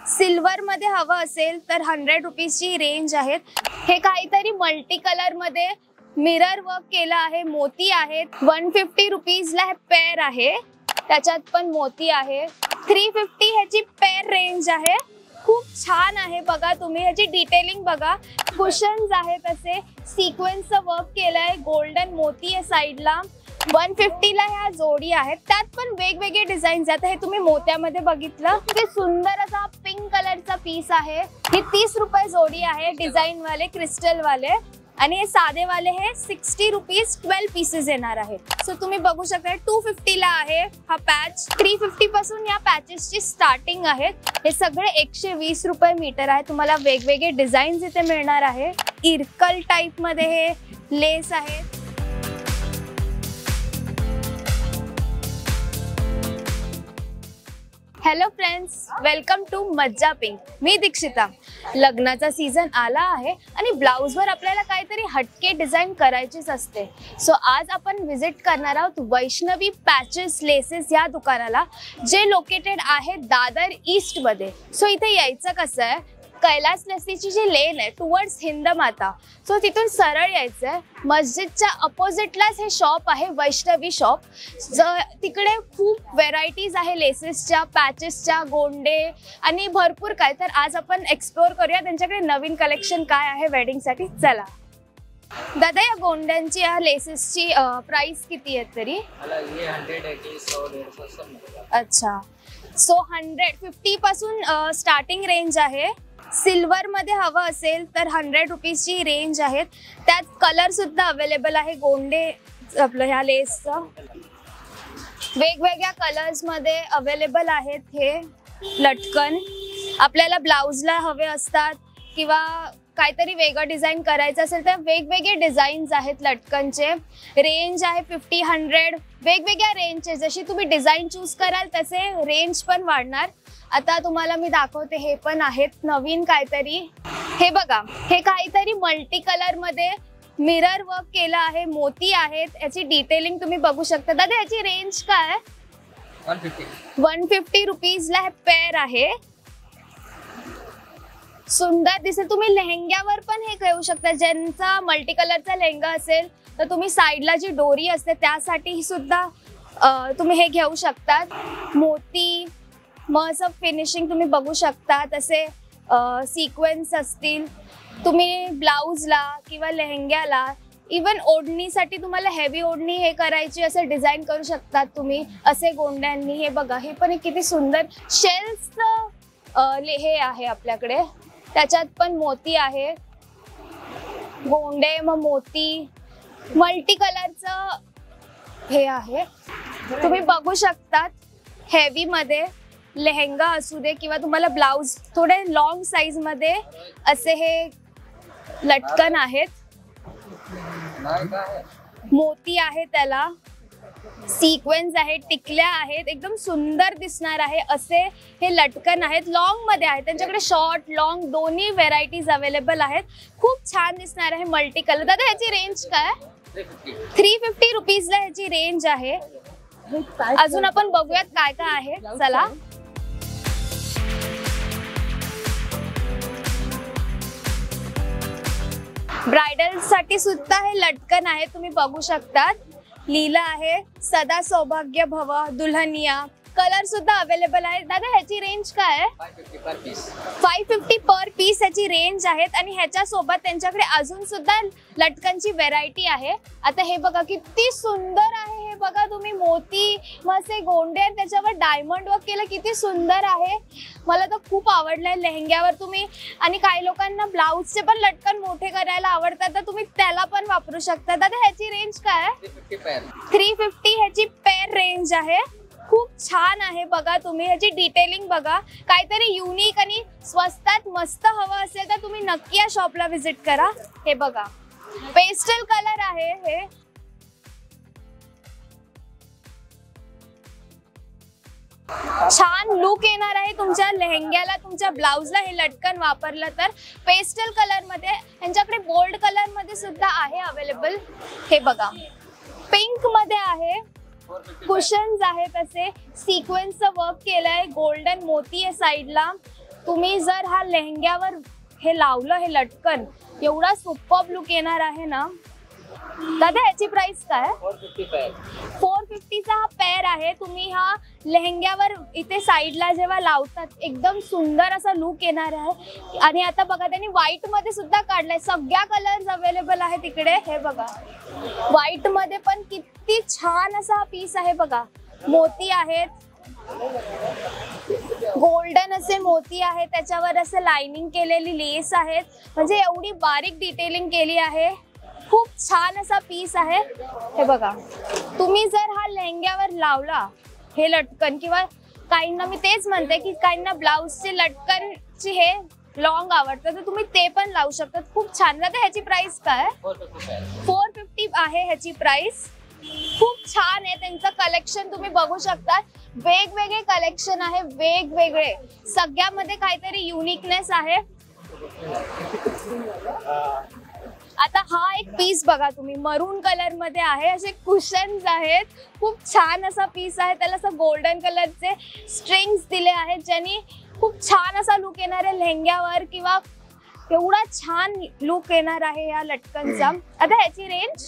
Silver मध्ये हवं असेल तर 100 रुपीजची रेंज आहेत. हे काहीतरी मल्टी कलर मध्ये मिरर वर्क केलं आहे, मोती आहेत. 150 रुपीजला हे पेअर आहे, त्याच्यात पण मोती आहे. 350 ह्याची पेअर रेंज आहे. खूप छान आहे बघा, तुम्ही ह्याची डिटेलिंग बघा. कुशन्स आहेत, असे सिक्वेन्सचं वर्क केलंय, गोल्डन मोती आहे साईडला. 150 ला ह्या जोडी आहेत, त्यात पण वेगवेगळे डिझाईन्स आहेत. हे तुम्ही मोत्यामध्ये बघितलं की सुंदर असा पिंक कलरचा पीस आहे. ही 30 रुपये जोडी आहे, डिझाईन वाले, क्रिस्टल वाले. आणि हे साधे वाले हे 60 रुपीज 12 पीसेस येणार आहेत. सो तुम्ही बघू शकता 250 ला आहे हा पॅच. 350 पासून या पॅचेसची स्टार्टिंग आहे. हे सगळे 120 रुपये मीटर आहे. तुम्हाला वेगवेगळे डिझाईन्स इथे मिळणार आहे. इरकल टाइप मध्ये हे लेस आहे. हॅलो फ्रेंड्स, वेलकम टू मज्जा पिंक. मी दीक्षिता. लग्नाचा सीझन आला आहे आणि ब्लाउजवर आपल्याला काहीतरी हटके डिझाईन करायचीच असते. सो आज आपण विजिट करणार आहोत वैष्णवी पॅचेस लेसेस या दुकानाला, जे लोकेटेड आहे दादर ईस्ट मध्ये. सो इथे यायचं कसं आहे, कैलास लस्सीची जी लेन आहे टुवर्ड्स हिंदमाता, सो तिथून सरळ यायचंय. मस्जिदच्या अपोजिटलाच हे शॉप आहे, वैष्णवी शॉप. तिकडे खूप व्हेरायटीज आहे लेसेसच्या, पॅचेसच्या, गोंडे आणि भरपूर काय. तर आज आपण एक्सप्लोर करूया त्यांच्याकडे नवीन कलेक्शन काय आहे वेडिंगसाठी. चला दादा, या गोंड्यांची, या लेसेसची प्राइस किती आहे तरी? अच्छा, सो 150 पासून स्टार्टिंग रेंज आहे. सिल्वर मध्ये हवं असेल तर 100 रुपीजची रेंज आहेत. त्यात कलर सुद्धा अवेलेबल आहे. गोंडे आपलं ह्या लेसचं वेगवेगळ्या कलर्स मध्ये अवेलेबल आहेत. हे लटकन आपल्याला ब्लाउजला हवे असतात किंवा काहीतरी वेगळं डिझाईन करायचं असेल तर वेगवेगळे डिझाईन्स आहेत लटकनचे. रेंज आहे 50, 100, वेगवेगळ्या रेंजचे. जशी तुम्ही डिझाईन चूज कराल तसे रेंज पण वाढणार. आता तुम्हाला मी दाखवते, हे पण आहेत नवीन काहीतरी. हे बघा, हे काहीतरी मल्टी कलर मध्ये मिरर वर्क केलं आहे, मोती आहेत. याची डिटेलिंग तुम्ही बघू शकता. दादा, याची रेंज काय आहे? 150 रुपीजला हे पेअर आहे. सुंदर दिसेल. तुम्ही लेहंग्यावर पण हे घेऊ शकता. ज्यांचा मल्टी कलरचा लेहंगा असेल तर तुम्ही साईडला जी डोरी असते त्यासाठी सुद्धा तुम्ही हे घेऊ शकतात. मोती, मग असं फिनिशिंग तुम्ही बघू शकता. तसे सिक्वेन्स असतील. तुम्ही ब्लाउजला किंवा लेहंग्याला, इवन ओढणीसाठी तुम्हाला हेवी ओढणी हे करायची असेल डिझाईन करू शकतात तुम्ही असे गोंड्यांनी. हे बघा, हे पण किती सुंदर शेल्सचं हे आहे आपल्याकडे. त्याच्यात पण मोती आहे, गोंडे, मग मोती, मल्टी कलरचं हे आहे. तुम्ही बघू शकतात. हेवी मध्ये लेहंगा असू दे किंवा तुम्हाला ब्लाउज थोडे लॉंग साईज मध्ये असे हे लटकन आहेत. मोती आहे, त्याला सिक्वेन्स आहेत, टिकल्या आहेत, एकदम सुंदर दिसणार आहे असे हे लटकन आहेत. लॉंग मध्ये आहेत, त्यांच्याकडे शॉर्ट लॉंग दोन्ही व्हेरायटीज अवेलेबल आहेत. खूप छान दिसणार आहे मल्टी कलर. दादा, ह्याची रेंज काय? 350 रुपीजला ह्याची रेंज आहे. अजून आपण बघूयात काय काय आहे. चला, ब्रायडल साठी सुद्धा हे लटकन आहे. तुम्ही बघू शकतात, लिहिलं आहे सदा सौभाग्य भव दुल्हनिया. कलर सुद्धा अवेलेबल आहे. दादा, ह्याची रेंज काय आहे? 550 पर पीस ह्याची रेंज आहेत. आणि ह्याच्या सोबत त्यांच्याकडे अजून सुद्धा लटकनची व्हेरायटी आहे. आता हे बघा, किती सुंदर आहे. हे बघा तुम्ही, मोती, मसे गोंडे आहेत, त्याच्यावर डायमंड वर्क केलं, किती सुंदर आहे. मला तर खूप आवडलंय. लेहंग्यावर तुम्ही, आणि काही लोकांना ब्लाउजचे पण लटकन मोठे करायला आवडतात तर तुम्ही त्याला पण वापरू शकता. दादा, ह्याची रेंज काय आहे? 350 ह्याची पेअर रेंज आहे. खूप छान आहे बघा. तुम्ही ह्याची डिटेलिंग बघा. काहीतरी युनिक आणि स्वस्तात मस्त हवं असेल तर तुम्ही नक्की या शॉपला व्हिजिट करा. हे बघा, पेस्टल कलर आहे. हे छान लुक येणार आहे तुमच्या लेहंग्याला, तुमच्या ब्लाउजला हे लटकन वापरलं तर. पेस्टल कलर मध्ये, यांच्याकडे बोल्ड कलर मध्ये सुद्धा आहे अवेलेबल. हे बघा, पिंक मध्ये आहे. कुशन्स आहेत, असे सिक्वेन्सचं वर्क केलंय, गोल्डन मोती आहे साईडला. तुम्ही जर हा लेहंग्यावर हे लावलं, हे लटकन एवढा सुपर्ब लुक येणार आहे ना. दादा ह्याची प्राइस काय? 450 चा हा पेअर आहे. तुम्ही हा लेहंग्यावर इथे साईडला जेव्हा लावतात एकदम सुंदर असा लुक येणार आहे. आणि आता बघा त्यांनी व्हाईट मध्ये सुद्धा काढलाय. सगळ्या कलर्स अवेलेबल आहेत तिकडे. हे बघा व्हाईट मध्ये पण किती छान असा पीस आहे बघा. मोती आहेत, गोल्डन असे मोती आहेत, त्याच्यावर असं लाइनिंग केलेली लेस आहेत. म्हणजे एवढी बारीक डिटेलिंग केली आहे. खूप छान असा पीस आहे. हे बघा तुम्ही जर हा लेहंग्यावर लावला हे लटकन, किंवा काहींना मी तेच म्हणते की काहींना ब्लाउजची लटकनची हे लॉंग आवडतं तर तुम्ही ते पण लावू शकता. खूप छान. आता ह्याची प्राइस काय? 450 आहे ह्याची प्राइस. खूप छान आहे. त्यांचं कलेक्शन तुम्ही बघू शकता. वेगवेगळे कलेक्शन आहे, वेगवेगळे. सगळ्यामध्ये काहीतरी युनिकनेस आहे. आता हा एक पीस बघा तुम्ही, मरून कलर मध्ये आहे. असे कुशन्स आहेत. खूप छान असा पीस आहे. त्याला असं गोल्डन कलरचे स्ट्रिंग्स दिले आहेत ज्यांनी खूप छान असा लुक येणार आहे लेहंग्यावर, किंवा एवढा छान लुक येणार आहे या लटकनचा. आता ह्याची रेंज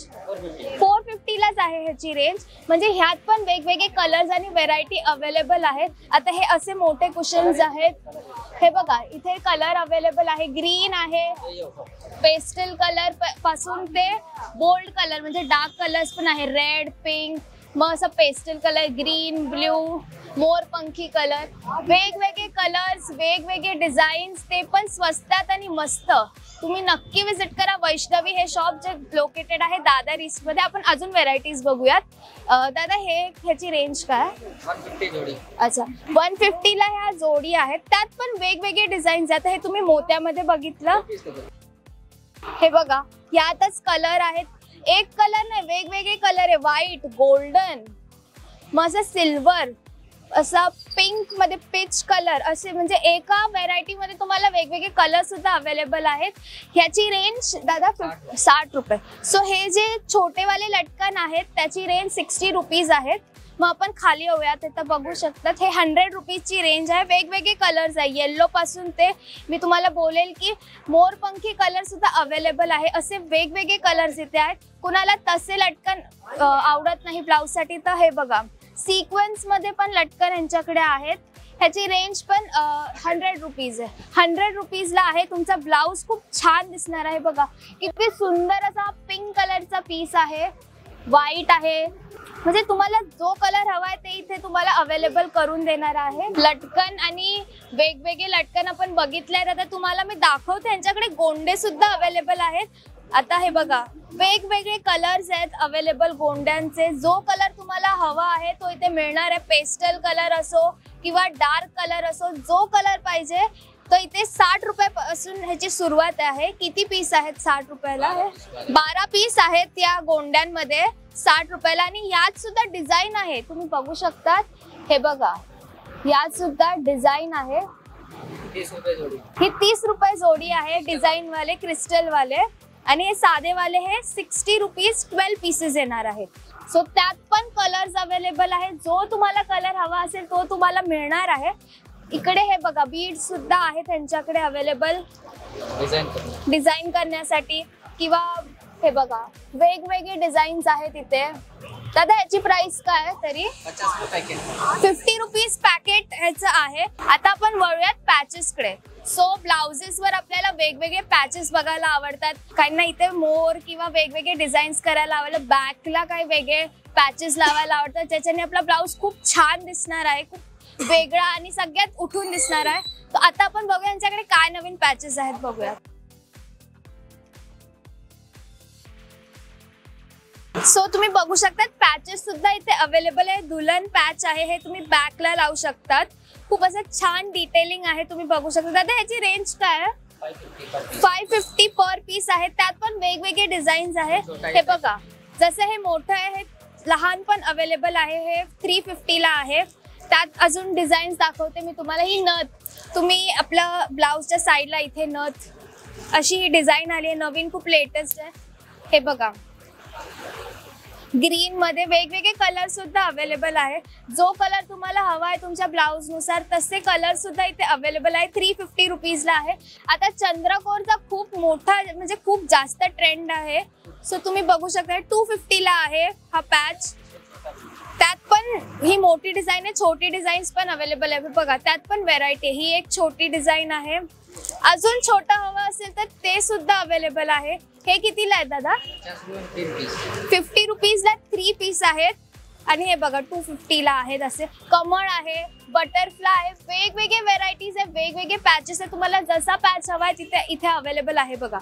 450 लाच आहे ह्याची रेंज. म्हणजे ह्यात पण वेगवेगळे कलर्स आणि व्हेरायटी अवेलेबल आहेत. आता हे असे मोठे कुशन्स आहेत. हे बघा इथे कलर अवेलेबल आहे. ग्रीन आहे, पेस्टल कलर पासून ते बोल्ड कलर म्हणजे डार्क कलर्स पण आहे. रेड, पिंक, मग असं पेस्टल कलर, ग्रीन, ब्ल्यू, मोरपंखी कलर. वेगवेगळे कलर्स, वेगवेगळे डिझाईन्स, ते पण स्वस्तात आणि मस्त. तुम्ही नक्की विजिट करा. वैष्णवी हे शॉप जे लोकेटेड आहे दादर ईस्ट मध्ये. आपण अजून व्हेरायटीज बघूयात. दादा ह्याची रेंज काय? 150 जोडी. अच्छा 150 ला ह्या जोडी आहेत. त्यात पण वेगवेगळे डिझाईन्स आहेत. हे तुम्ही मोत्यामध्ये बघितलं. हे बघा यातच कलर आहेत. एक कलर नाही, वेगवेगळे कलर आहे. व्हाईट, गोल्डन, मग सिल्वर, असा पिंक मध्ये पिच कलर, असे म्हणजे एका व्हेरायटी मध्ये तुम्हाला वेगवेगळे कलर सुद्धा अवेलेबल आहेत. ह्याची रेंज दादा 60 रुपये. सो हे जे छोटेवाले लटकन आहेत त्याची रेंज 60 रुपीज आहेत. मग आपण खाली होऊयात. आता बघू शकतात हे 100 रुपीजची रेंज आहे. वेगवेगळे कलर्स आहे. येल्लो पासून ते मी तुम्हाला बोलेल की मोरपंखी कलर सुद्धा अवेलेबल आहे. असे वेगवेगळे कलर्स इथे आहेत. कुणाला तसे लटकन आवडत नाही ब्लाउज साठी तर हे बघा सिक्वेन्स मध्ये पण लटकन यांच्याकडे आहेत. ह्याची रेंज पण 100 रुपीज आहे. 100 रुपीजला आहे. तुमचा ब्लाउज खूप छान दिसणार आहे. बघा किती सुंदर असा पिंक कलरचा पीस आहे. व्हाईट आहे. म्हणजे तुम्हाला जो कलर हवाय ते इथे तुम्हाला अवेलेबल करून देणार आहे. लटकन आणि वेगवेगळे लटकन आपण बघितले. आता तुम्हाला मी दाखवते. यांच्याकडे गोंडे सुद्धा अवेलेबल आहेत. आता हे बघा वेगवेगळे कलर्स आहेत अवेलेबल गोंड्यांचे. जो कलर तुम्हाला हवा आहे तो इथे मिळणार आहे. पेस्टल कलर असो किंवा डार्क कलर असो, जो कलर पाहिजे तो इथे 60 रुपयापासून ह्याची सुरुवात आहे. किती पीस आहेत 60 रुपयाला? 12 पीस आहेत या गोंड्यांमध्ये 60 रुपयाला. आणि यात सुद्धा डिझाईन आहे, तुम्ही बघू शकतात. हे बघा यात सुद्धा डिझाईन आहे. 30 रुपये जोडी. ही 30 रुपये जोडी आहे. डिझाईन वाले, क्रिस्टल वाले. आणि हे साधे वाले हे 60 रुपीज 12 पीसेस येणार आहेत. सो त्यात पण कलर्स अवेलेबल आहेत. जो तुम्हाला कलर हवा असेल तो तुम्हाला मिळणार आहे. इकडे हे बघा बीड सुद्धा आहे त्यांच्याकडे अवेलेबल डिझाईन करण्यासाठी. किंवा हे बघा वेगवेगळे डिझाईन्स आहेत इथे. दादा याची प्राइस काय तरी? 50 रुपीज पॅकेट ह्याचं आहे. आता आपण वळूयात पॅचेस कडे. सो ब्लाउजेस वर आपल्याला वेगवेगळे पॅचेस बघायला आवडतात. काहींना इथे मोर किंवा वेगवेगळे डिझाईन्स करायला आवडतात. बॅकला काही वेगळे पॅचेस लावायला आवडतात ज्याच्याने आपला ब्लाउज खूप छान दिसणार आहे, खूप वेगळा आणि सगळ्यात उठून दिसणार आहे. तर आता आपण बघूया यांच्याकडे काय नवीन पॅचेस आहेत बघूया. सो तुम्ही बघू शकतात पॅचेस सुद्धा इथे अवेलेबल आहे. दुल्हन पॅच आहे, हे तुम्ही बॅकला लावू शकतात. खूप असं छान डिटेलिंग आहे, तुम्ही बघू शकता. दादा ह्याची रेंज काय आहे? 550 पर पीस आहे. त्यात पण वेगवेगळे डिझाईन्स आहेत. हे बघा जसं हे मोठं आहे, हे लहान पण अवेलेबल आहे. हे 350 ला आहे. त्यात अजून डिझाईन्स दाखवते मी तुम्हाला. ही नथ, तुम्ही आपल्या ब्लाउजच्या साईडला इथे नथ अशी ही डिझाईन आली आहे नवीन, खूप लेटेस्ट आहे. हे बघा ग्रीन मध्ये वेगवेगळे कलर सुद्धा अवेलेबल आहे. जो कलर तुम्हाला हवा आहे तुमच्या ब्लाउज नुसार तसे कलर सुद्धा इथे अवेलेबल आहे. 350 रुपीजला आहे. आता चंद्रकोरचा खूप मोठा म्हणजे खूप जास्त ट्रेंड आहे. सो तुम्ही बघू शकता 250 ला आहे हा पॅच. त्यात पण ही मोठी डिझाईन आहे, छोटी डिझाईन्स पण अवेलेबल आहे बघा. त्यात पण व्हेरायटी. ही एक छोटी डिझाईन आहे. अजून छोटा हवा असेल तर ते सुद्धा अवेलेबल आहे. हे कितीला आहे दादा? 50 रुपीजला 3 पीस आहेत. आणि हे बघा 250 ला आहेत. असे कमळ आहे, बटरफ्लाय आहे, वेगवेगळे व्हेरायटीज आहे, वेगवेगळे पॅचेस आहे. तुम्हाला जसा पॅच हवा आहे तिथे इथे अवेलेबल आहे बघा.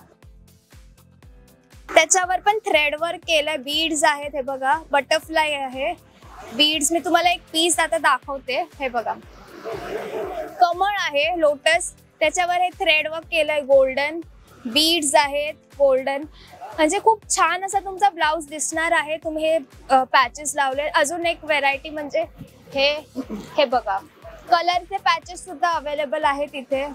त्याच्यावर पण थ्रेड वर्क केलंय. बीड्स आहेत हे बघा. बटरफ्लाय आहे, बीड्स. मी तुम्हाला एक पीस आता दाखवते. हे बघा कमळ आहे, लोटस. त्याच्यावर हे थ्रेड वर्क केलंय. गोल्डन बीड्स आहेत, गोल्डन. म्हणजे खूप छान असा तुमचा ब्लाउज दिसणार आहे तुम्ही हे पॅचेस लावले. अजून एक व्हेरायटी म्हणजे हे बघा कलरचे पॅचेस सुद्धा अवेलेबल आहेत इथे.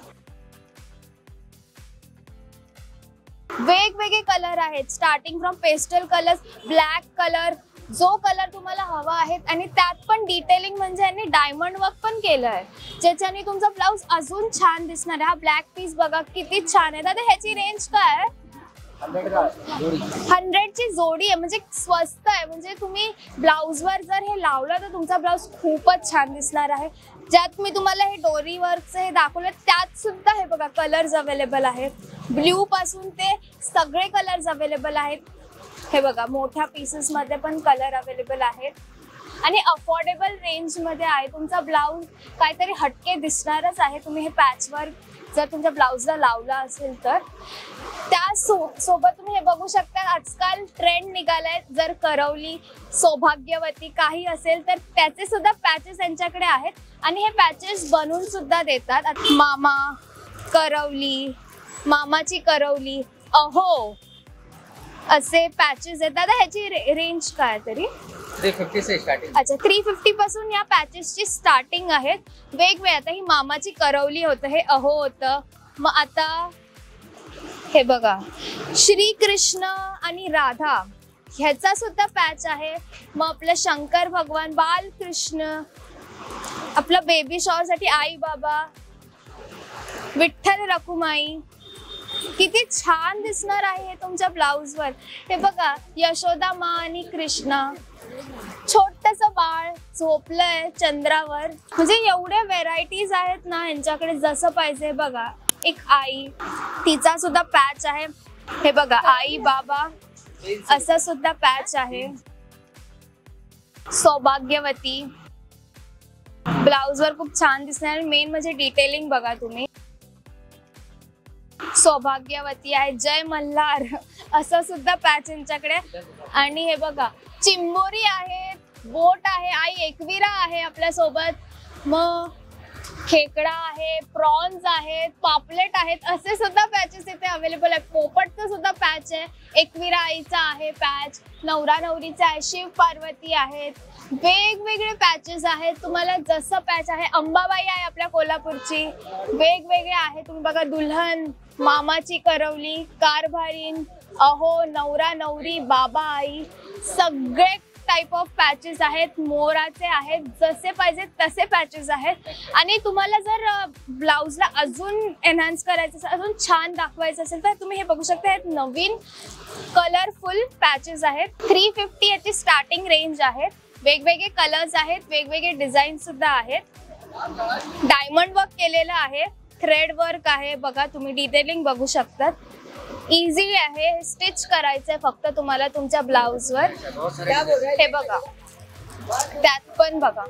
वेगवेगळे कलर आहेत starting from pastel colour, black colour, जो कलर तुम्हाला हवा आहे. आणि त्यात पण डिटेलिंग म्हणजे यांनी डायमंड वर्क पण केलंय ज्याच्याने तुमचा ब्लाउज अजून छान दिसणार आहे. हा ब्लॅक पीस बघा किती छान आहे. दादा ह्याची रेंज काय आहे? 100 ची जोडी आहे. म्हणजे स्वस्त आहे. म्हणजे तुम्ही ब्लाउजवर जर हे लावलं तर तुमचा ब्लाउज खूपच छान दिसणार आहे. ज्यात मी तुम्हाला हे डोरी वर्कचं हे दाखवलं त्यात सुद्धा हे बघा कलर्स अवेलेबल आहेत. ब्ल्यू पासून ते सगळे कलर्स अवेलेबल आहेत. हे बघा मोठ्या पीसेस मध्ये पण कलर अवेलेबल आहेत. आणि अफोर्डेबल रेंज मध्ये आहे. तुमचा ब्लाउज काहीतरी हटके दिसणारच आहे तुम्ही हे पॅच वर्क जर तुमच्या ब्लाउजला लावला असेल तर. त्या सोबत तुम्ही हे बघू शकता आजकाल ट्रेंड निघालाय. जर करवली, सौभाग्यवती काही असेल तर त्याचे सुद्धा पॅचेस यांच्याकडे आहेत. आणि हे पॅचेस बनवून सुद्धा देतात. मामा करवली, मामाची करवली, अहो असे पॅचेस आहेत. दादा ह्याची रेंज काय तरी? 350 से स्टार्टिंग. अच्छा 350 पासून या पॅचेसची स्टार्टिंग आहेत. वेगवेगळे. आता ही मामाची करवली होतं, हे अहो होतं. मग आता हे बघा श्रीकृष्ण आणि राधा ह्याचा सुद्धा पॅच आहे. मग आपलं शंकर भगवान, बालकृष्ण, आपलं बेबी शॉवर साठी आई बाबा, विठ्ठल रखुमाई. किती छान दिसणार आहे हे तुमच्या ब्लाउजवर. हे बघा यशोदा मा आणि कृष्णा, छोटस बाळ झोपलंय चंद्रावर. म्हणजे एवढे व्हेरायटीज आहेत ना यांच्याकडे जसं पाहिजे. बघा एक आई, तिचा सुद्धा पॅच आहे. हे बघा आई बाबा असं सुद्धा पॅच आहे. सौभाग्यवती ब्लाउजवर खूप छान दिसणार. मेन म्हणजे डिटेलिंग बघा तुम्ही. सौभाग्यवती आहे, जय मल्हार असं सुद्धा पॅच यांच्याकडे. आणि हे बघा चिंबोरी आहे, बोट आहे, आई एकविरा आहे आपल्या सोबत. मग खेकडा आहे, प्रॉन्स आहेत, पापलेट आहेत, असे सुद्धा पॅचेस इथे अवेलेबल आहेत. पोपटचं सुद्धा पॅच आहे. एकविरा आईचा आहे पॅच, नवरा नवरीचा आहे, शिव पार्वती आहेत. वेगवेगळे पॅचेस आहेत. तुम्हाला जसं पॅच आहे. अंबाबाई आहे आपल्या कोल्हापूरची. वेगवेगळे आहे. तुम्ही बघा दुल्हन, मामाची करवली, कारभारीन, अहो, नवरा नवरी, बाबा आई, सगळे टाइप ऑफ पॅचेस आहेत. मोराचे आहेत. जसे पाहिजे तसे पॅचेस आहेत. आणि तुम्हाला जर ब्लाउजला अजून एनहान्स करायचं असेल, अजून छान दाखवायचं असेल तर तुम्ही हे बघू शकता. हे नवीन कलरफुल पॅचेस आहेत. 350 याची स्टार्टिंग रेंज आहे. वेगवेगळे कलर्स आहेत, वेगवेगळे डिझाईन सुद्धा आहेत. डायमंड वर्क केलेलं आहे, थ्रेड वर्क आहे. बघा तुम्ही डिटेलिंग बघू शकतात. इझी आहे. स्टिच करायचंय फक्त तुम्हाला तुमच्या ब्लाउजवर. हे बघा त्यात पण बघा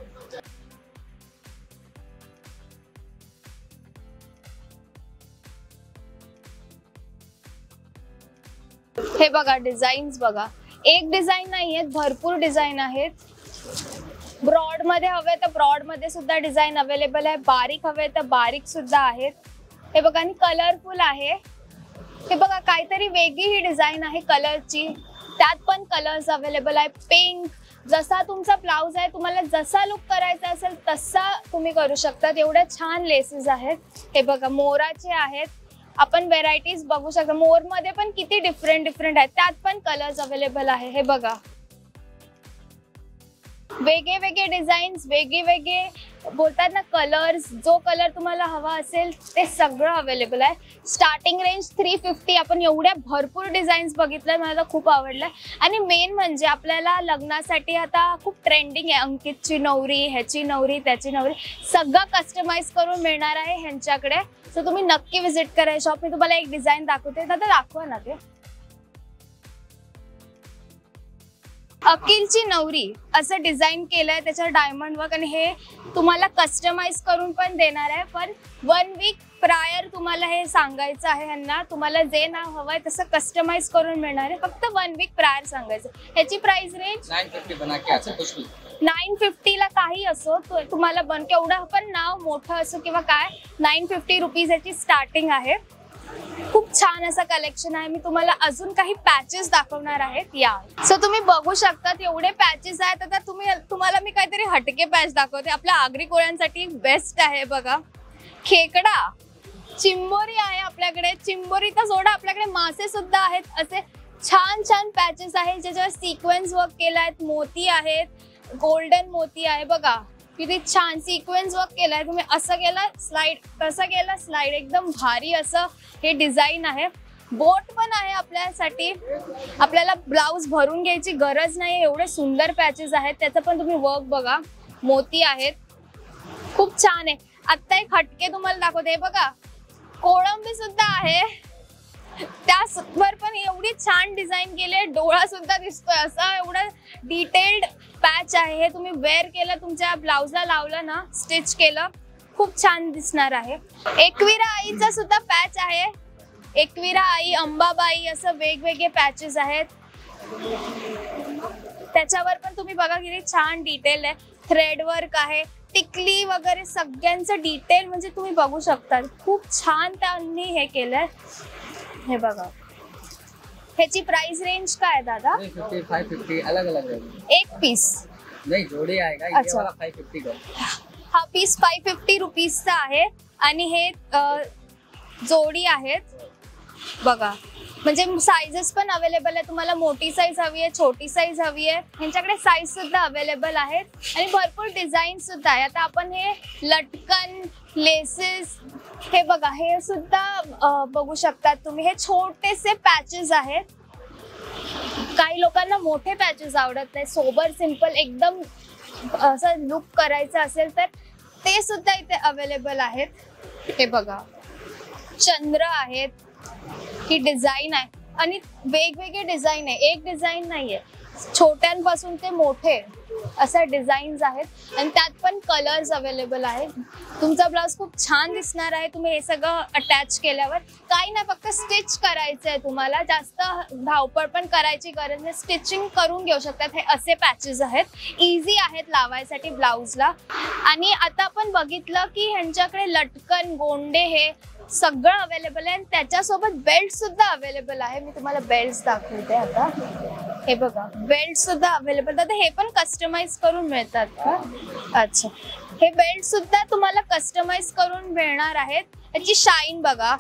हे बघा डिझाईन्स बघा. एक डिझाईन नाही आहेत, भरपूर डिझाईन आहेत. ब्रॉड मध्ये हवे तर ब्रॉड मध्ये सुद्धा डिझाईन अवेलेबल आहे. बारीक हवे तर बारीक सुद्धा आहेत. हे बघा आणि कलरफुल आहे. हे बघा काहीतरी वेगळी ही डिझाईन आहे कलरची. त्यात पण कलर्स अवेलेबल आहे. पिंक, जसा तुमचा ब्लाउज आहे तुम्हाला जसा लुक करायचा असेल तसा तुम्ही करू शकता. एवढे छान लेसेस आहेत. हे बघा मोराचे आहेत. आपण व्हेरायटीज बघू शकता. मोर मध्ये पण किती डिफरंट आहेत. त्यात पण कलर्स अवेलेबल आहे. हे बघा वेगळे वेगळे डिझाईन्स, वेगळे वेगळे बोलतात ना कलर्स, जो कलर तुम्हाला हवा असेल ते सगळं अवेलेबल आहे. Starting range 350. आपण एवढ्या भरपूर डिझाईन्स बघितल्या, मला खूप आवडल्या. आणि मेन म्हणजे आपल्याला लग्नासाठी आता खूप ट्रेंडिंग आहे, अंकितची नवरी, ह्याची नवरी, त्याची नवरी, सगळं कस्टमाइज करून मिळणार आहे ह्यांच्याकडे. सो तुम्ही नक्की विजिट करा शॉप. मी तुम्हाला एक डिझाईन दाखवते, दादा दाखवा ना ते. अकिलची नवरी असं डिझाईन केलंय, त्याच्यावर डायमंड वर्क, आणि हे तुम्हाला कस्टमाइज करून पण देणार आहे. पण 1 वीक प्रायर तुम्हाला हे सांगायचं आहे ह्यांना, तुम्हाला जे नाव हवंय तसं कस्टमाइज करून मिळणार आहे. फक्त 1 वीक प्रायर सांगायचं. ह्याची प्राइस रेंज 950 बना के आता कुछ भी 950 ला काही असो तुम्हाला बन, केवढं पण नाव मोठं असो किंवा काय, 950 रुपीज याची स्टार्टिंग आहे. खूप छान असं कलेक्शन आहे. मी तुम्हाला अजून काही पॅचेस दाखवणार आहेत. या सो तुम्ही बघू शकता एवढे पॅचेस आहेत. आता तुम्हाला मी काहीतरी हटके पॅच दाखवते. आपल्या आगरी कोळ्यांसाठी बेस्ट आहे बघा. खेकडा, चिंबोरी आहे आपल्याकडे. चिंबोरी तर सोडा, आपल्याकडे मासे सुद्धा आहेत. असे छान छान पॅचेस आहेत ज्याच्यावर सिक्वेन्स वर्क केला आहे. मोती आहेत, गोल्डन मोती आहे बघा, किती छान सिक्वेन्स वर्क केलाय. तुम्ही असं केलं स्लाइड, तसं केलं स्लाइड, एकदम भारी असं हे डिझाईन आहे. बोट पण आहे आपल्यासाठी, आपल्याला ब्लाउज भरून घ्यायची गरज नाही, एवढे सुंदर पॅचेस आहेत. त्याचं पण तुम्ही वर्क बघा, मोती आहेत, खूप छान आहे. आता एक हटके तुम्हाला दाखवते बघा, कोळंबी सुद्धा आहे, त्यावर पण एवढी छान डिझाईन केली, डोळा सुद्धा दिसतोय असा. एवढं डिटेल्ड पॅच आहे. हे तुम्ही वेअर केलं, तुमच्या ब्लाउजला लावलं ना, स्टिच केलं, खूप छान दिसणार आहे. एकविरा आईचा सुद्धा पॅच आहे. एकविरा आई, अंबाबाई, असं वेगवेगळे पॅचेस आहेत. त्याच्यावर पण तुम्ही बघा किती छान डिटेल आहे. थ्रेड वर्क आहे, टिकली वगैरे, सगळ्यांचं डिटेल म्हणजे तुम्ही बघू शकता. खूप छान त्यांनी हे केलंय. हे बघा, ह्याची प्राइस रेंज काय आहे दादा? 350 550 अलग अलग है. एक पीस नहीं जोड़ी आएगा ये अच्छा. वाला 550 का. हा पीस 550 रुपीजचा आहे. आणि हे जोडी आहेत बघा. म्हणजे साइजेस पण अवेलेबल आहे. तुम्हाला मोठी साईज हवी आहे, छोटी साईज हवी आहे, ह्यांच्याकडे साईज सुद्धा अवेलेबल आहेत. आणि भरपूर डिझाईन सुद्धा आहे. आता आपण हे लटकन, लेसेस, हे बघा, हे सुद्धा बघू शकतात तुम्ही. हे छोटेसे पॅचेस आहेत. काही लोकांना मोठे पॅचेस आवडत नाही, सोबर सिंपल एकदम असं लुक करायचं असेल तर ते सुद्धा इथे अवेलेबल आहेत. हे बघा, चंद्र आहेत, ही डिझाईन आहे. आणि वेगवेगळे डिझाईन आहे, एक डिझाईन नाहीये. छोट्यांपासून ते मोठे असे डिझाईन्स आहेत. आणि त्यात पण कलर्स अवेलेबल आहेत. तुमचा ब्लाउज खूप छान दिसणार आहे. तुम्ही हे सगळं अटॅच केल्यावर काही नाही, फक्त स्टिच करायचं आहे तुम्हाला. जास्त धावपळ पण करायची गरज नाही, स्टिचिंग करून घेऊ शकतात. हे असे पॅचेस आहेत, इझी आहेत लावायसाठी ब्लाउजला. आणि आता आपण बघितलं की ह्यांच्याकडे लटकन, गोंडे हे सगळं अवेलेबल आहे. आणि त्याच्यासोबत बेल्ट सुद्धा अवेलेबल आहे. मी तुम्हाला बेल्ट दाखवते आता. हे बघा, बेल्ट सुद्धा अवेलेबल. आता हे पण कस्टमाइज करून मिळतात का? अच्छा, हे बेल्ट सुद्धा तुम्हाला कस्टमाइज करून मिळणार आहेत. याची शाईन बघा,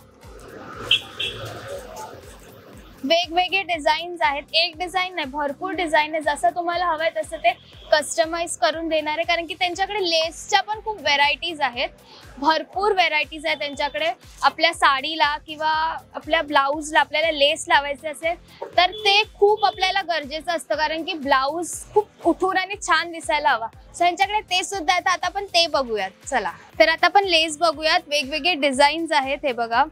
वेगवेगळे डिझाईन्स आहेत. एक डिझाईन नाही, भरपूर डिझाईन आहे. जसं तुम्हाला हवंय तसं ते कस्टमाइज करून देणार आहे. कारण की त्यांच्याकडे लेसच्या पण खूप व्हेरायटीज आहेत, भरपूर व्हेरायटीज आहेत त्यांच्याकडे. आपल्या साडीला किंवा आपल्या ब्लाऊजला आपल्याला लेस लावायचे असेल तर ते खूप आपल्याला गरजेचं असतं, कारण की ब्लाऊज खूप उठून आणि छान दिसायला हवा. सो यांच्याकडे ते सुद्धा आहेत. आता आपण ते बघूयात. चला तर आता आपण लेस बघूयात. वेगवेगळे डिझाईन्स आहेत. हे बघा,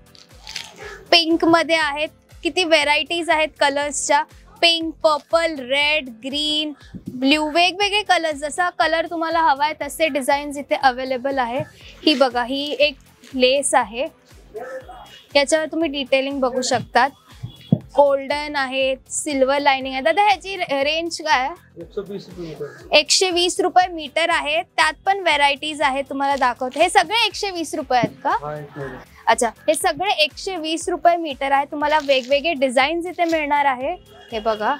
पिंक मध्ये आहेत, किती व्हेरायटीज आहेत कलर्सच्या. Pink, purple, red, green, blue, वेगवेगळे कलर्स. जसा कलर तुम्हाला हवा आहे तसे डिझाईन्स इथे अवेलेबल आहे. ही बघा, ही एक लेस आहे, याच्यावर तुम्ही डिटेलिंग बघू शकतात. गोल्डन आहे, सिल्वर लाइनिंग आहे. दादा ह्याची रेंज काय आहे? 120 रुपये मीटर आहे. त्यात पण व्हेरायटीज आहेत, तुम्हाला दाखवते. हे सगळे 120 रुपये आहेत का? अच्छा, हे सगळे 120 रुपये मीटर आहे. तुम्हाला वेगवेगळे डिझाईन्स इथे मिळणार आहे. हे बघा,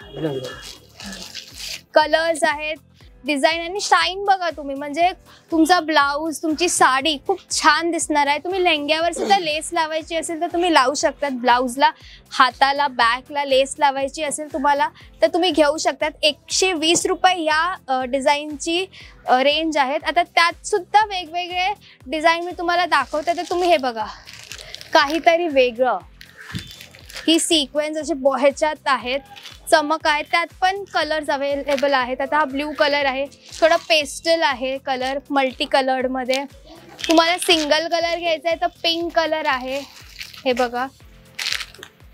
कलर्स आहेत, डिझाईन आणि शाईन बघा तुम्ही, म्हणजे तुमचा ब्लाऊज तुमची साडी खूप छान दिसणार आहे. तुम्ही लेंग्यावर सुद्धा लेस लावायची असेल तर तुम्ही लावू शकतात. ब्लाऊजला हाताला बॅकला लेस लावायची असेल तुम्हाला तर तुम्ही घेऊ शकतात. 120 रुपये या डिझाईनची रेंज आहेत. आता त्यात सुद्धा वेगवेगळे डिझाईन मी तुम्हाला दाखवते, तर तुम्ही हे बघा काहीतरी वेगळं. ही सिक्वेन्स असे ह्याच्यात आहेत, चमक आहे, त्यात पण कलर्स अवेलेबल आहेत. आता हा ब्ल्यू कलर आहे, थोडा पेस्टल आहे कलर, मल्टी कलर्डमध्ये. तुम्हाला सिंगल कलर घ्यायचा आहे तर पिंक कलर आहे, हे बघा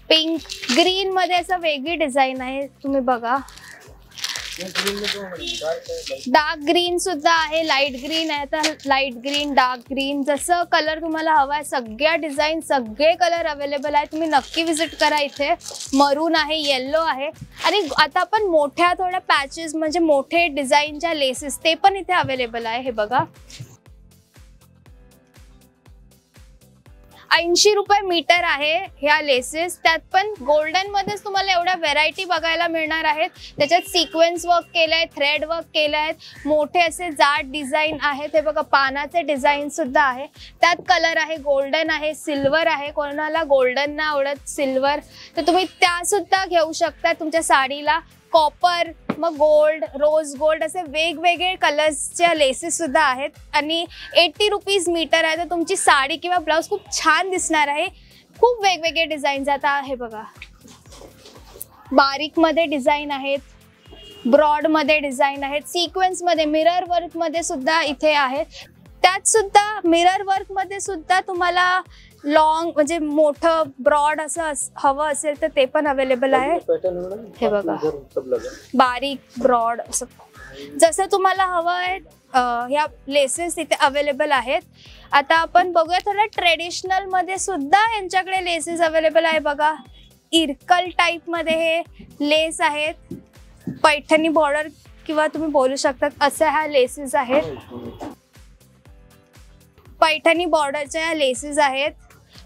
पिंक. ग्रीनमध्ये असं वेगळी डिझाईन आहे, तुम्ही बघा. डार्क ग्रीन सुद्धा आहे, लाईट ग्रीन आहे. तर लाईट ग्रीन, डार्क ग्रीन, जसं कलर तुम्हाला हवा आहे सगळ्या डिझाईन सगळे कलर अवेलेबल आहे. तुम्ही नक्की विजिट करा इथे. मरून आहे, येल्लो आहे, आणि आता आपण मोठ्या थोड्या पॅचेस म्हणजे मोठे डिझाईनच्या लेसेस ते पण इथे अवेलेबल आहे. हे बघा 80 रुपये मीटर आहे ह्या लेसेस. त्यात पण गोल्डन मध्येच तुम्हाला एवढ्या व्हेरायटी बघायला मिळणार आहेत. त्याच्यात सिक्वेन्स वर्क केलंय, थ्रेड वर्क केलंय, मोठे असे जाड डिझाईन आहेत. हे बघा पानाचे डिझाईन सुद्धा आहे. त्यात कलर आहे, गोल्डन आहे, सिल्वर आहे. कोणाला गोल्डन ना आवडत सिल्वर तर तुम्ही त्या सुद्धा घेऊ शकता तुमच्या साडीला. कॉपर, मग गोल्ड, रोज गोल्ड असे वेगवेगळे कलर्सच्या लेसेस सुद्धा आहेत. आणि 80 रुपीज मीटर आहे. तर तुमची साडी किंवा ब्लाऊज खूप छान दिसणार आहे. खूप वेगवेगळे डिझाईन्स आता हे बघा, बारीक मध्ये डिझाईन आहेत, ब्रॉड मध्ये डिझाईन आहेत, सिक्वेन्स मध्ये, मिरर वर्क मध्ये सुद्धा इथे आहेत. त्यात सुद्धा मिरर वर्क मध्ये सुद्धा तुम्हाला लॉंग म्हणजे मोठं ब्रॉड असं हवं असेल तर ते पण अवेलेबल आहे. हे बघा बारीक ब्रॉड असं जसं तुम्हाला हवं आहे ह्या लेसेस इथे अवेलेबल आहेत. आता आपण बघूया थोडं ट्रेडिशनल मध्ये सुद्धा यांच्याकडे लेसेस अवेलेबल आहे. बघा इरकल टाईप मध्ये हे लेस आहेत, पैठणी बॉर्डर किंवा तुम्ही बोलू शकता असे ह्या लेसेस आहेत. पैठणी बॉर्डरच्या ह्या लेसेस आहेत.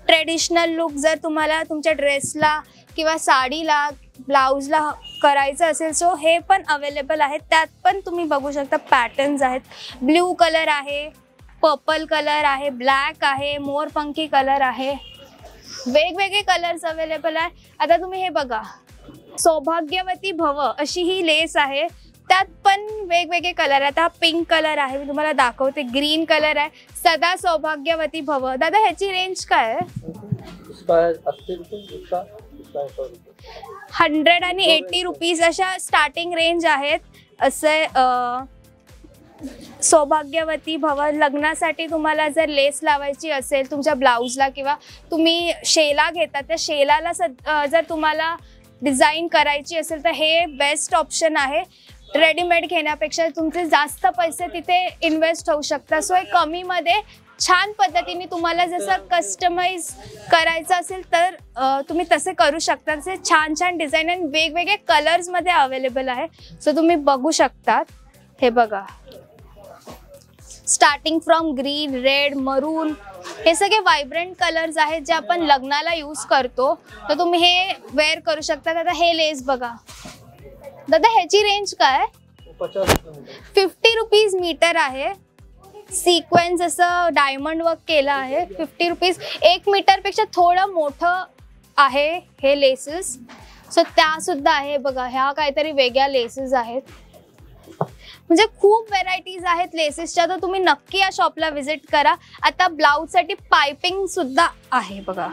ट्रेडिशनल लुक जर तुम्हाला तुमच्या ड्रेसला किंवा साडीला ब्लाऊजला करायचं असेल सो हे पण अवेलेबल आहेत. त्यात पण तुम्ही बघू शकता पॅटर्न्स आहेत. ब्ल्यू कलर आहे, पर्पल कलर आहे, ब्लॅक आहे, मोरपंखी कलर आहे, वेगवेगळे कलर्स अवेलेबल आहे. आता तुम्ही हे बघा सौभाग्यवती भव अशी ही लेस आहे. त्यात पण वेगवेगळे कलर आहेत. हा पिंक कलर आहे, मी तुम्हाला दाखवते. ग्रीन कलर आहे, सदा सौभाग्यवती भव. दादा ह्याची रेंज काय आहे? 100 आणि 80 रुपीज अशा स्टार्टिंग रेंज आहेत. असे सौभाग्यवती भव लग्नासाठी तुम्हाला जर लेस लावायची असेल तुमच्या ब्लाऊजला किंवा तुम्ही शेला घेता त्या शेलाला जर तुम्हाला डिझाईन करायची असेल तर हे बेस्ट ऑप्शन आहे. रेडीमेड घेण्यापेक्षा तुमचे जास्त पैसे तिथे इन्व्हेस्ट होऊ शकतात. सो हे कमीमध्ये छान पद्धतीने तुम्हाला जसं कस्टमाइज करायचं असेल तर तुम्ही तसे करू शकता. तसे छान छान डिझाईन आणि वेगवेगळे कलर्समध्ये अवेलेबल आहे. सो तुम्ही बघू शकतात. हे बघा स्टार्टिंग फ्रॉम ग्रीन, रेड, मरून हे सगळे व्हायब्रंट कलर्स आहेत जे आपण लग्नाला यूज करतो. तर तुम्ही हे वेअर करू शकता. आता हे लेस बघा दादा ह्याची रेंज काय? 50 रुपीज मीटर आहे. सिक्वेन्स असं डायमंड वर्क केलं आहे. 50 रुपीज. 1 मीटरपेक्षा थोडं मोठं आहे हे लेसेस. सो त्या सुद्धा आहे. बघा ह्या काहीतरी वेगळ्या लेसेस आहेत. म्हणजे खूप व्हेरायटीज आहेत लेसेसच्या. तर तुम्ही नक्की या शॉपला व्हिजिट करा. आता ब्लाऊजसाठी पायपिंग सुद्धा आहे बघा,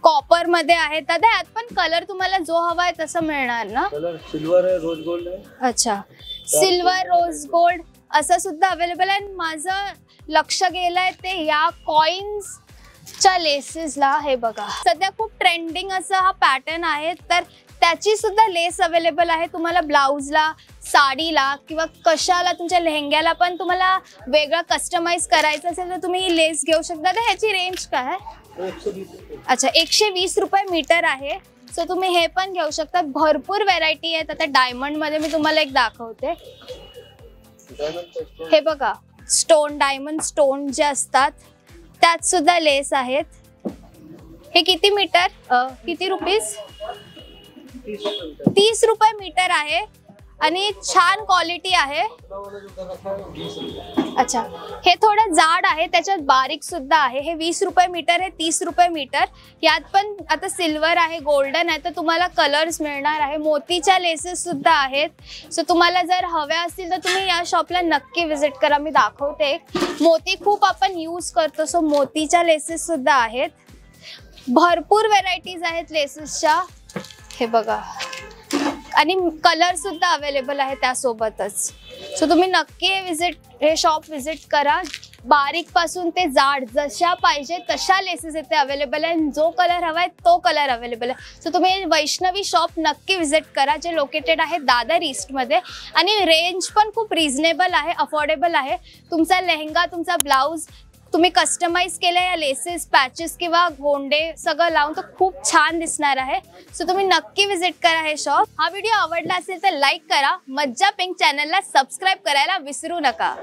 कॉपर मध्ये आहे. दादा यात पण कलर तुम्हाला जो हवा आहे तसं मिळणार ना? कलर सिल्वर आहे, रोज गोल्ड आहे. अच्छा सिल्वर, रोज गोल्ड असं सुद्धा अवेलेबल आहे. माझं लक्ष गेलंय ते या कॉइन्सच्या लेसेसला. हे बघा सध्या खूप ट्रेंडिंग असं हा पॅटर्न आहे. तर त्याची सुद्धा लेस अवेलेबल आहे. तुम्हाला ब्लाऊजला, साडीला किंवा कशाला तुमच्या लेहंग्याला पण तुम्हाला वेगळा कस्टमाइज करायचं असेल तर तुम्ही ही लेस घेऊ शकता. तर ह्याची रेंज काय आहे? अच्छा 120 रुपये मीटर आहे. सो तुम्ही हे पण घेऊ शकता. भरपूर व्हेरायटी आहेत. आता डायमंड मध्ये मी तुम्हाला एक दाखवते. हे बघा स्टोन, डायमंड स्टोन जे असतात त्यात सुद्धा लेस आहेत. हे किती मीटर किती रुपीज? 30 रुपये मीटर आहे. आणि छान क्वालिटी आहे। अच्छा, हे थोडं जाड आहे, त्याच्यात बारीक सुद्धा आहे। हे 20 रुपये मीटर आहे, 30 रुपये मीटर। यात पण आता सिल्वर आहे, गोल्डन आहे, तर तुम्हाला कलर्स मिळणार आहे। मोतीच्या लेसेस सुद्धा आहेत। सो तुम्हाला जर हव्या असतील तर तुम्ही या शॉपला नक्की विजिट करा। मी दाखवते, मोती खूप आपण यूज करतो, सो मोतीच्या लेसेस सुद्धा आहेत। भरपूर व्हेरायटीज आहेत लेसेसच्या, हे बघा, आणि कलर सुद्धा अवेलेबल आहे त्यासोबतच। सो तुम्ही नक्की हे शॉप विजिट करा। बारीक पासून ते जाड जशा पाहिजे तशा लेसेस इथे अवेलेबल आहे। जो कलर हवाय तो कलर अवेलेबल आहे। सो तुम्ही वैष्णवी शॉप नक्की विजिट करा, जे लोकेटेड आहे दादर ईस्ट मध्ये, आणि रेंज पण खूप रिझनेबल आहे, अफोर्डेबल आहे। तुमचा लेहंगा, तुमचा ब्लाउज तुम्ही कस्टमाइज केल्या या लेसेस, पॅचेस किंवा गोंडे सगळं लावून तर खूप छान दिसणार आहे। सो तुम्ही नक्की विजिट करा हे शॉप। हा व्हिडिओ आवडला असेल तर लाईक करा, मज्जा पिंक चॅनलला सबस्क्राईब करायला विसरू नका।